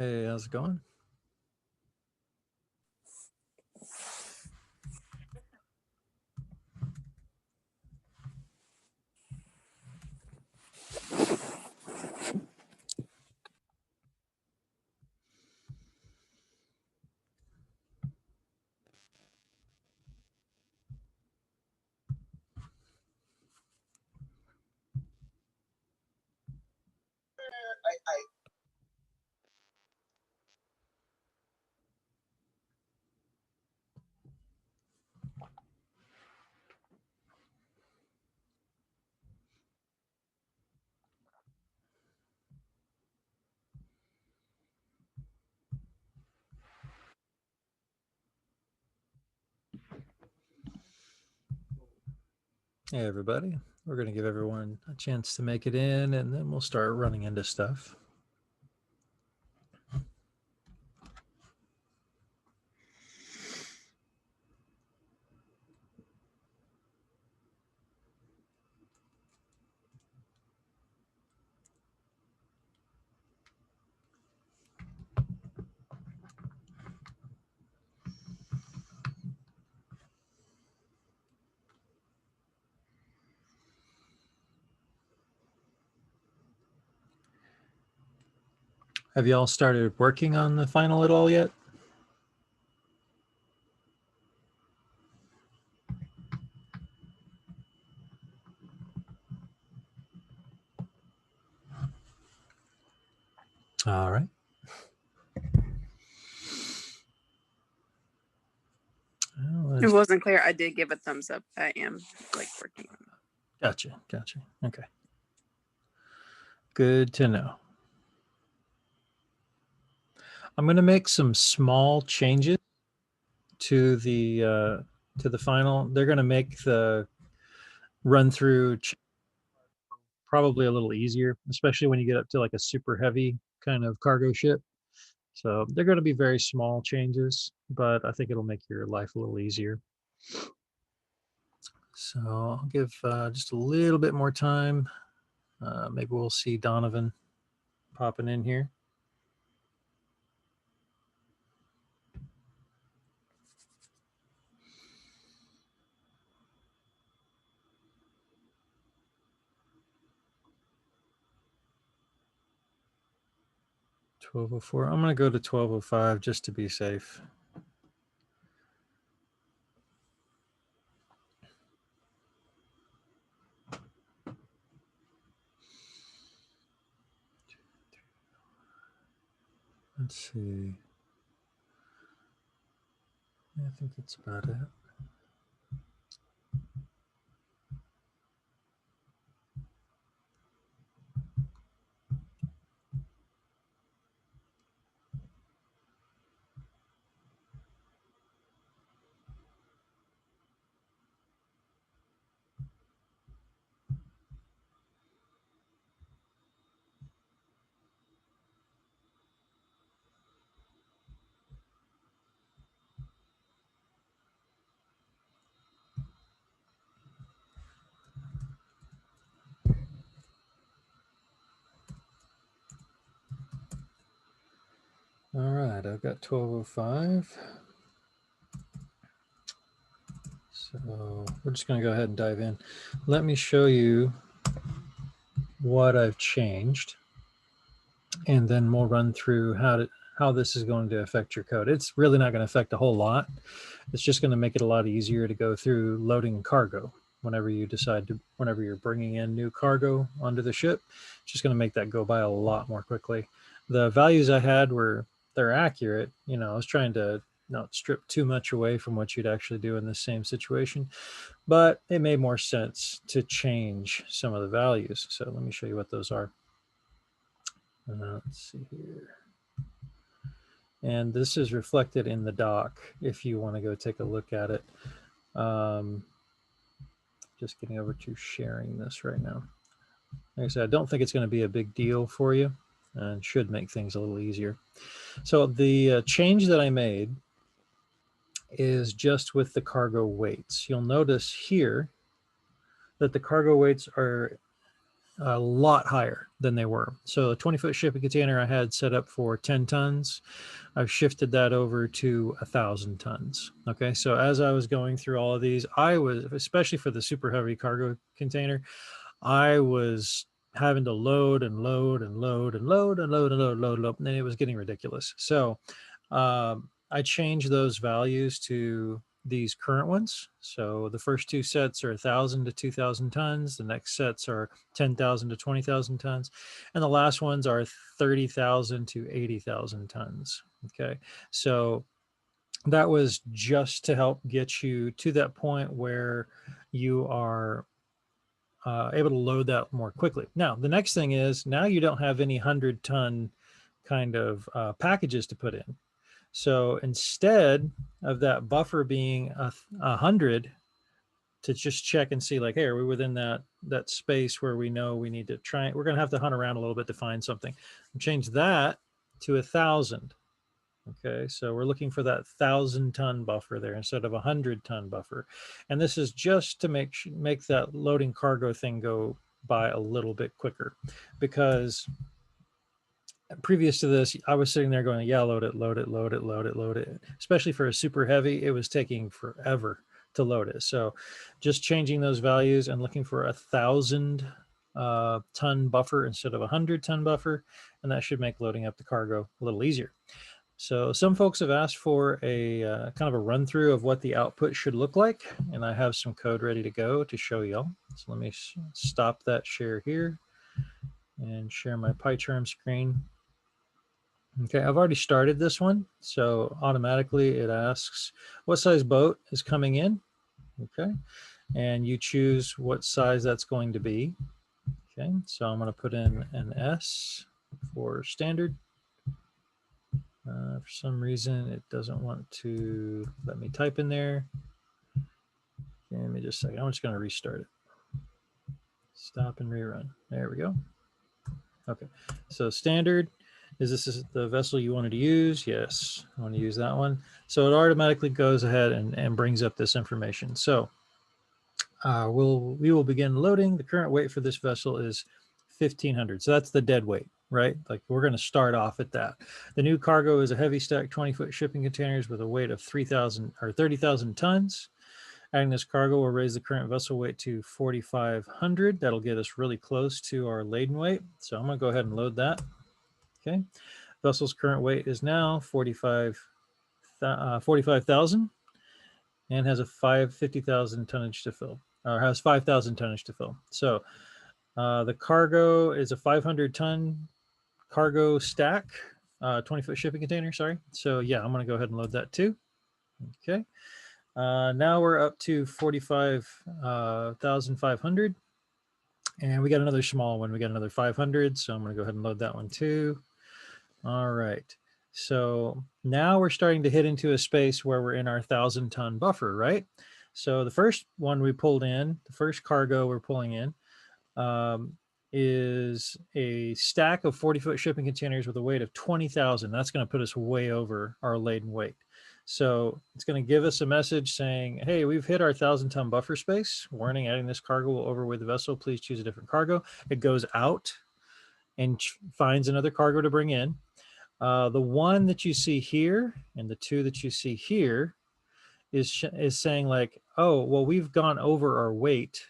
Hey, how's it going? Hey, everybody. We're going to give everyone a chance to make it in, and then we'll start running into stuff. Have you all started working on the final at all yet? All right. It wasn't clear. I did give a thumbs up. I am working. Gotcha. Okay. Good to know. I'm going to make some small changes to the final. They're going to make the run through probably a little easier, especially when you get up to like a super heavy kind of cargo ship. So they're going to be very small changes, but I think it'll make your life a little easier. So I'll give just a little bit more time. Maybe we'll see Donovan popping in here. $12:04. I'm going to go to 12:05 just to be safe. Let's see. I think that's about it. All right, I've got 12:05. So we're just going to go ahead and dive in. Let me show you what I've changed, and then we'll run through how this is going to affect your code. It's really not going to affect a whole lot. It's just going to make it a lot easier to go through loading cargo whenever you're bringing in new cargo onto the ship. It's just going to make that go by a lot more quickly. The values I had they're accurate. I was trying to not strip too much away from what you'd actually do in the same situation, but it made more sense to change some of the values. So let me show you what those are. Let's see here. And this is reflected in the doc if you want to go take a look at it. Just getting over to sharing this right now. Like I said, I don't think it's going to be a big deal for you and should make things a little easier. So the change that I made is just with the cargo weights. You'll notice here that the cargo weights are a lot higher than they were. So a 20-foot shipping container I had set up for 10 tons. I've shifted that over to 1,000 tons. Okay, so as I was going through all of these, I was, especially for the super heavy cargo container, I was having to load and load and load and load and load and load and load, and load, and it was getting ridiculous. So I changed those values to these current ones. So the first two sets are 1,000 to 2,000 tons. The next sets are 10,000 to 20,000 tons. And the last ones are 30,000 to 80,000 tons. Okay. So that was just to help get you to that point where you are able to load that more quickly. Now, the next thing is now you don't have any 100-ton kind of packages to put in. So instead of that buffer being 100, to just check and see like, hey, are we within that space where we know we need to try? We're going to have to hunt around a little bit to find something. Change that to 1,000. Okay, so we're looking for that 1,000-ton buffer there instead of a 100-ton buffer, and this is just to make that loading cargo thing go by a little bit quicker, because previous to this, I was sitting there going, yeah, load it, load it, load it, load it, load it. Especially for a super heavy, it was taking forever to load it. So just changing those values and looking for 1,000-ton buffer instead of a 100-ton buffer, and that should make loading up the cargo a little easier. So some folks have asked for a kind of a run through of what the output should look like, and I have some code ready to go to show y'all. So let me stop that share here and share my PyCharm screen. Okay, I've already started this one, so automatically it asks what size boat is coming in. Okay, and you choose what size that's going to be. Okay, so I'm going to put in an S for standard. For some reason, it doesn't want to let me type in there. Okay, let me just a second. I'm just going to restart it. Stop and rerun. There we go. Okay, so standard. Is this the vessel you wanted to use? Yes, I want to use that one. So it automatically goes ahead and brings up this information. So we will begin loading. The current weight for this vessel is 1,500. So that's the dead weight, right? Like we're going to start off at that. The new cargo is a heavy stack 20-foot shipping containers with a weight of 3,000 or 30,000 tons. Adding this cargo will raise the current vessel weight to 4,500. That'll get us really close to our laden weight. So I'm going to go ahead and load that. Okay. Vessel's current weight is now 45,000 and has a 50,000 tonnage to fill, or has 5,000 tonnage to fill. So the cargo is a 500-ton cargo stack, 20-foot shipping container, sorry. So yeah, I'm going to go ahead and load that too. Okay. Now we're up to 45,500. And we got another small one. We got another 500. So I'm going to go ahead and load that one too. All right. So now we're starting to hit into a space where we're in our 1,000-ton buffer, right? So the first one we pulled in, the first cargo we're pulling in, is a stack of 40-foot shipping containers with a weight of 20,000. That's going to put us way over our laden weight. So it's going to give us a message saying, hey, we've hit our 1,000-ton buffer space. Warning, adding this cargo will overweight the vessel. Please choose a different cargo. It goes out and finds another cargo to bring in. The one that you see here and the two that you see here is saying like, oh, well, we've gone over our weight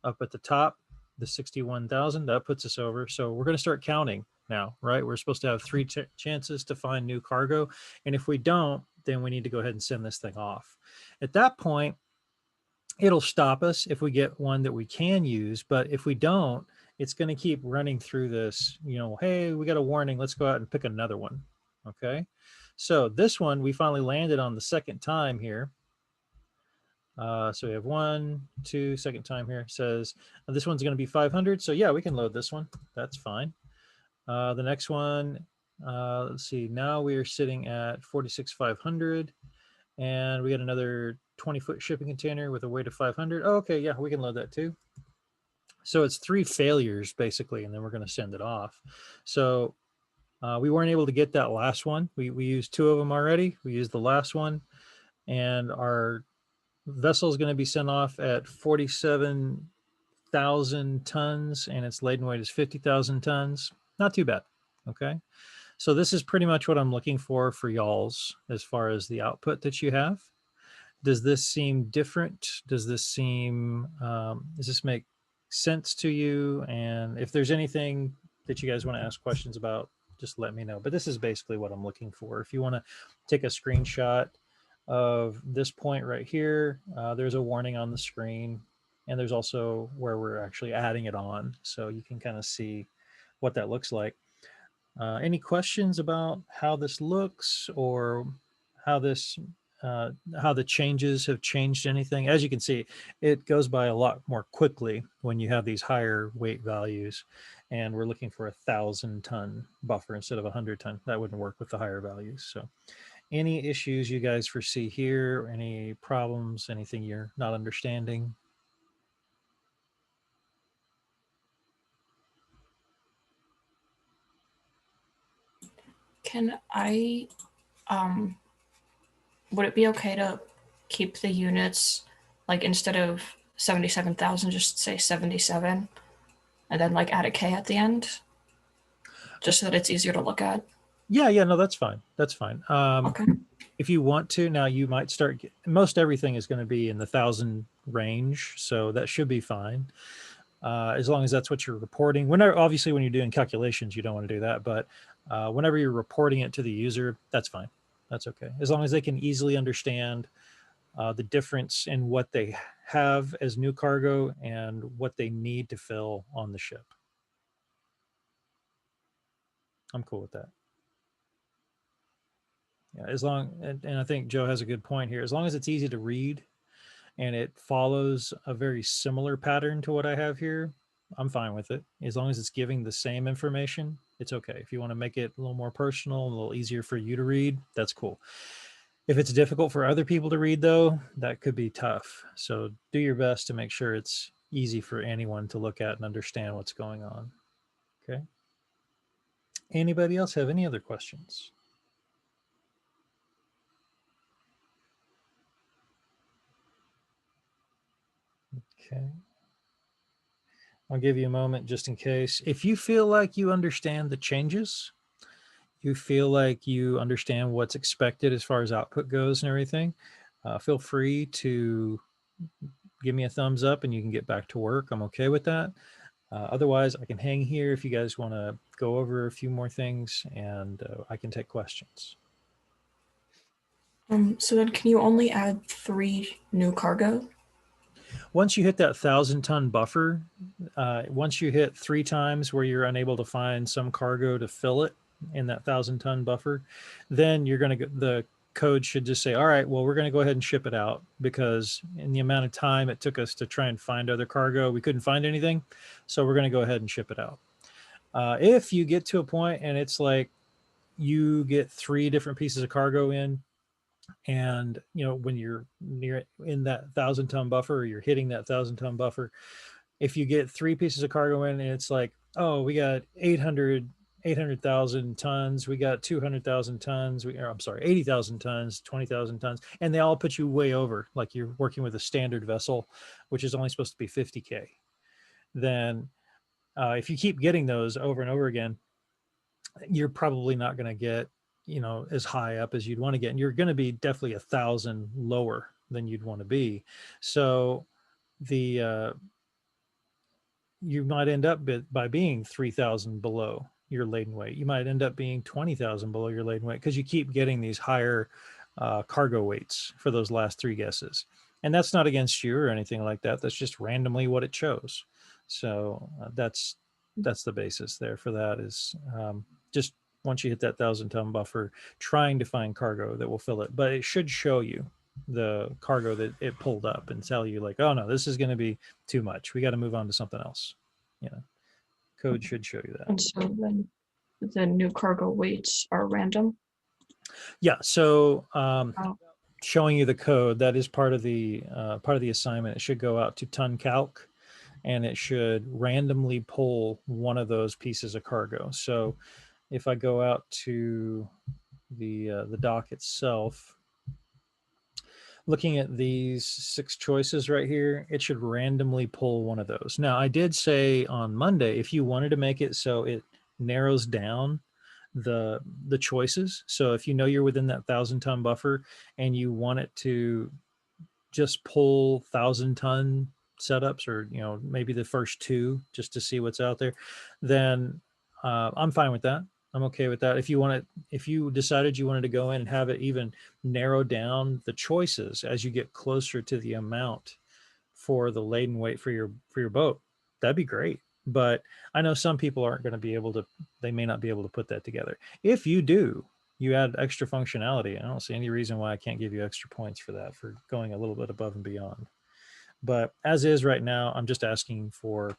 up at the top, the 61,000. That puts us over. So we're going to start counting now, right? We're supposed to have 3 chances to find new cargo. And if we don't, then we need to go ahead and send this thing off. At that point, it'll stop us if we get one that we can use. But if we don't, it's going to keep running through this, you know, hey, we got a warning. Let's go out and pick another one. Okay. So this one, we finally landed on the second time here. So we have 1, 2, second time here. It says this one's going to be 500. So yeah, we can load this one. That's fine. The next one, let's see. Now we are sitting at 46,500, and we got another 20-foot shipping container with a weight of 500. Oh, okay, yeah, we can load that too. So it's 3 failures basically, and then we're going to send it off. So we weren't able to get that last one. We used 2 of them already. We used the last one, and our vessel is going to be sent off at 47,000 6,000 tons and its laden weight is 50,000 tons, not too bad. Okay. So this is pretty much what I'm looking for y'all's as far as the output that you have. Does this seem different? Does this make sense to you? And if there's anything that you guys want to ask questions about, just let me know. But this is basically what I'm looking for. If you want to take a screenshot of this point right here, there's a warning on the screen. And there's also where we're actually adding it on. So you can kind of see what that looks like. Any questions about how this looks or how this how the changes have changed anything? As you can see, it goes by a lot more quickly when you have these higher weight values, and we're looking for 1,000-ton buffer instead of 100-ton. That wouldn't work with the higher values. So any issues you guys foresee here, any problems, anything you're not understanding? Can I, would it be okay to keep the units, like instead of 77,000, just say 77, and then like add a K at the end, just so that it's easier to look at? Yeah, no, that's fine. That's fine. Okay. If you want to, now you might start, most everything is going to be in the 1,000 range. So that should be fine. As long as that's what you're reporting. Whenever, obviously, when you're doing calculations, you don't want to do that. But whenever you're reporting it to the user, that's fine. That's okay. As long as they can easily understand the difference in what they have as new cargo and what they need to fill on the ship. I'm cool with that. Yeah, as long, and I think Joe has a good point here. As long as it's easy to read and it follows a very similar pattern to what I have here, I'm fine with it. As long as it's giving the same information, it's okay. If you want to make it a little more personal, a little easier for you to read, that's cool. If it's difficult for other people to read, though, that could be tough. So do your best to make sure it's easy for anyone to look at and understand what's going on. Okay. Anybody else have any other questions? Okay. I'll give you a moment just in case. If you feel like you understand the changes, you feel like you understand what's expected as far as output goes and everything, feel free to give me a thumbs up and you can get back to work. I'm okay with that. Otherwise, I can hang here if you guys want to go over a few more things, and I can take questions. So then can you only add 3 new cargo? Once you hit that 1,000-ton buffer, once you hit 3 times where you're unable to find some cargo to fill it in that 1,000-ton buffer, then you're going to the code should just say, all right, well, we're going to go ahead and ship it out, because in the amount of time it took us to try and find other cargo, we couldn't find anything. So we're going to go ahead and ship it out. If you get to a point and it's like you get 3 different pieces of cargo in, and when you're near in that 1,000-ton buffer, or you're hitting that 1,000-ton buffer, if you get 3 pieces of cargo in and it's like, oh, we got 800,000 tons, we got 200,000 tons, I'm sorry, 80,000 tons, 20,000 tons, and they all put you way over, like you're working with a standard vessel, which is only supposed to be 50K. Then if you keep getting those over and over again, you're probably not going to get as high up as you'd want to get, and you're going to be definitely 1,000 lower than you'd want to be. So the you might end up by being 3,000 below your laden weight. You might end up being 20,000 below your laden weight because you keep getting these higher cargo weights for those last 3 guesses. And that's not against you or anything like that. That's just randomly what it chose. So that's the basis there for that, is just once you hit that 1,000-ton buffer, trying to find cargo that will fill it. But it should show you the cargo that it pulled up and tell you, like, oh no, this is going to be too much, we got to move on to something else. Code should show you that. And so then the new cargo weights are random? Yeah, so showing you the code, that is part of the assignment. It should go out to ton calc, and it should randomly pull one of those pieces of cargo. So if I go out to the dock itself, looking at these 6 choices right here, it should randomly pull one of those. Now, I did say on Monday, if you wanted to make it so it narrows down the choices. So if you know you're within that 1,000-ton buffer and you want it to just pull 1,000-ton setups, or maybe the first 2 just to see what's out there, then I'm fine with that. I'm okay with that. If you decided you wanted to go in and have it even narrow down the choices as you get closer to the amount for the laden weight for your boat, that'd be great. But I know some people aren't going to be able to, they may not be able to put that together. If you do, you add extra functionality. I don't see any reason why I can't give you extra points for that, for going a little bit above and beyond. But as is right now, I'm just asking for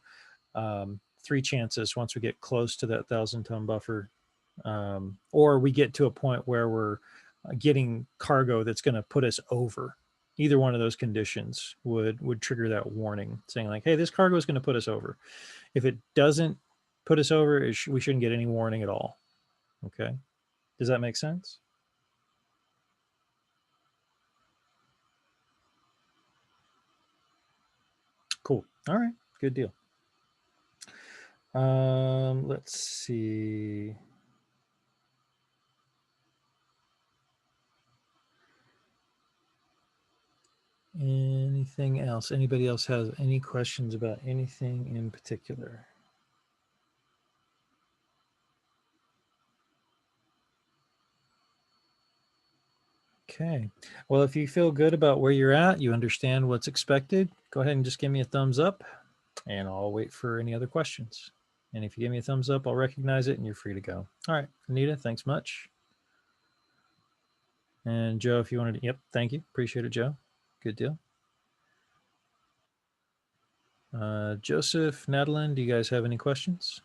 3 chances once we get close to that 1,000-ton buffer, or we get to a point where we're getting cargo that's going to put us over. Either one of those conditions would trigger that warning saying like, hey, this cargo is going to put us over. If it doesn't put us over, we shouldn't get any warning at all. Okay. Does that make sense? Cool. All right. Good deal. Let's see. Anything else? Anybody else has any questions about anything in particular? Okay. Well, if you feel good about where you're at, you understand what's expected, go ahead and just give me a thumbs up, and I'll wait for any other questions. And if you give me a thumbs up, I'll recognize it and you're free to go. All right. Anita, thanks much. And Joe, if you wanted to, yep, thank you. Appreciate it, Joe. Good deal. Joseph, Nadeline, do you guys have any questions?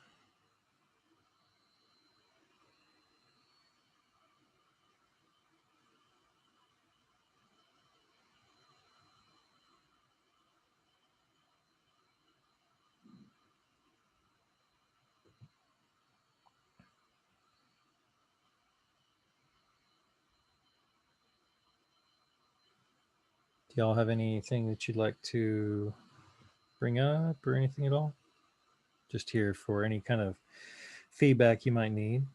Do y'all have anything that you'd like to bring up or anything at all? Just here for any kind of feedback you might need.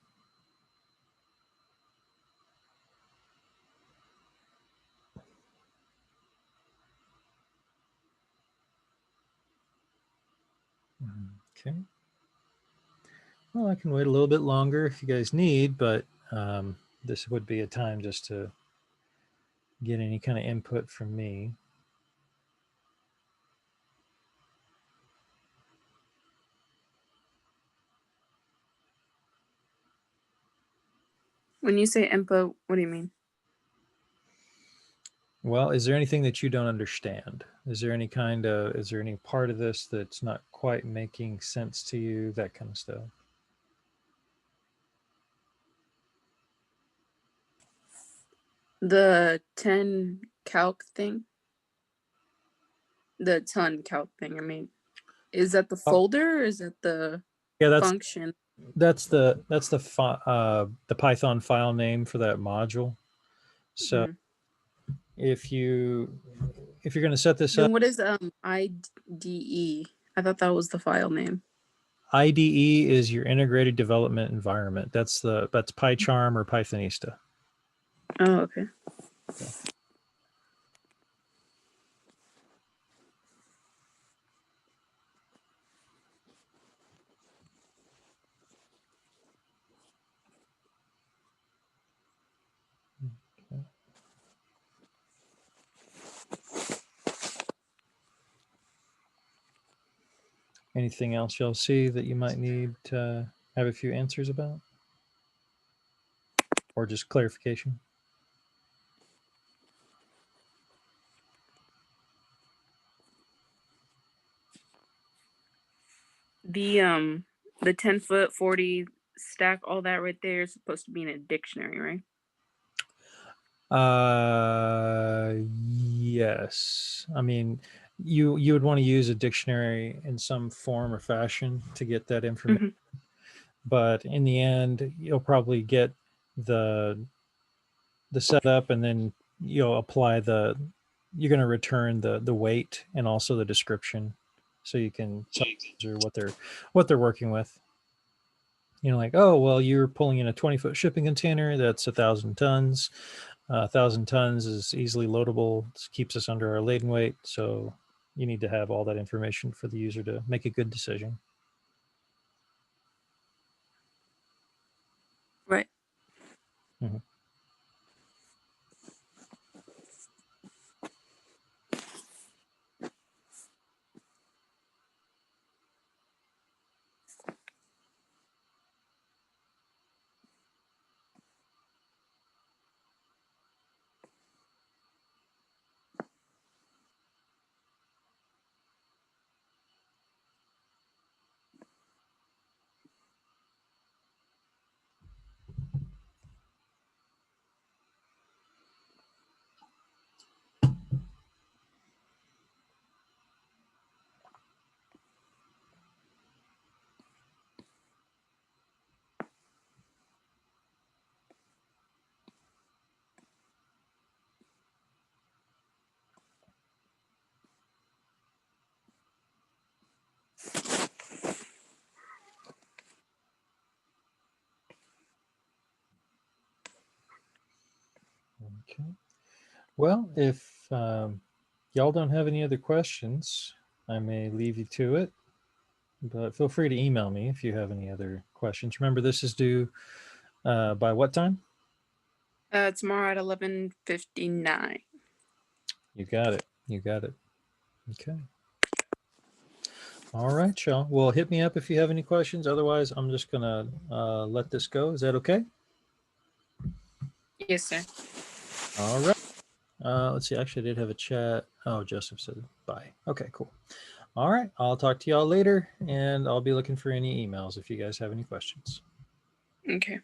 Okay. Well, I can wait a little bit longer if you guys need, but this would be a time just to get any kind of input from me. When you say input, what do you mean? Well, is there anything that you don't understand? Is there any part of this that's not quite making sense to you? That kind of stuff. The 10 calc thing? The ton calc thing, I mean. Is that the folder or is that the function? That's the Python file name for that module. So if you're going to set this up, then what is IDE? I thought that was the file name. IDE is your integrated development environment. That's PyCharm or Pythonista. Oh, okay. Anything else you'll see that you might need to have a few answers about? Or just clarification? The 10-foot, 40 stack, all that right there is supposed to be in a dictionary, right? Yes. I mean, you would want to use a dictionary in some form or fashion to get that information. But in the end, you'll probably get the setup, and then you'll apply the you're going to return the weight and also the description, so you can tell the user what they're working with. You know, like, oh, well, you're pulling in a 20-foot shipping container that's 1,000 tons. 1,000 tons is easily loadable. This keeps us under our laden weight. So you need to have all that information for the user to make a good decision. Right. Mhm. Okay. Well, if y'all don't have any other questions, I may leave you to it, but feel free to email me if you have any other questions. Remember, this is due by what time? Tomorrow at 11:59. You got it. You got it. Okay. All right, y'all. Well, hit me up if you have any questions. Otherwise, I'm just going to let this go. Is that okay? Yes, sir. All right. Let's see. Actually, I did have a chat. Oh, Joseph said bye. Okay, cool. All right. I'll talk to y'all later, and I'll be looking for any emails if you guys have any questions. Okay.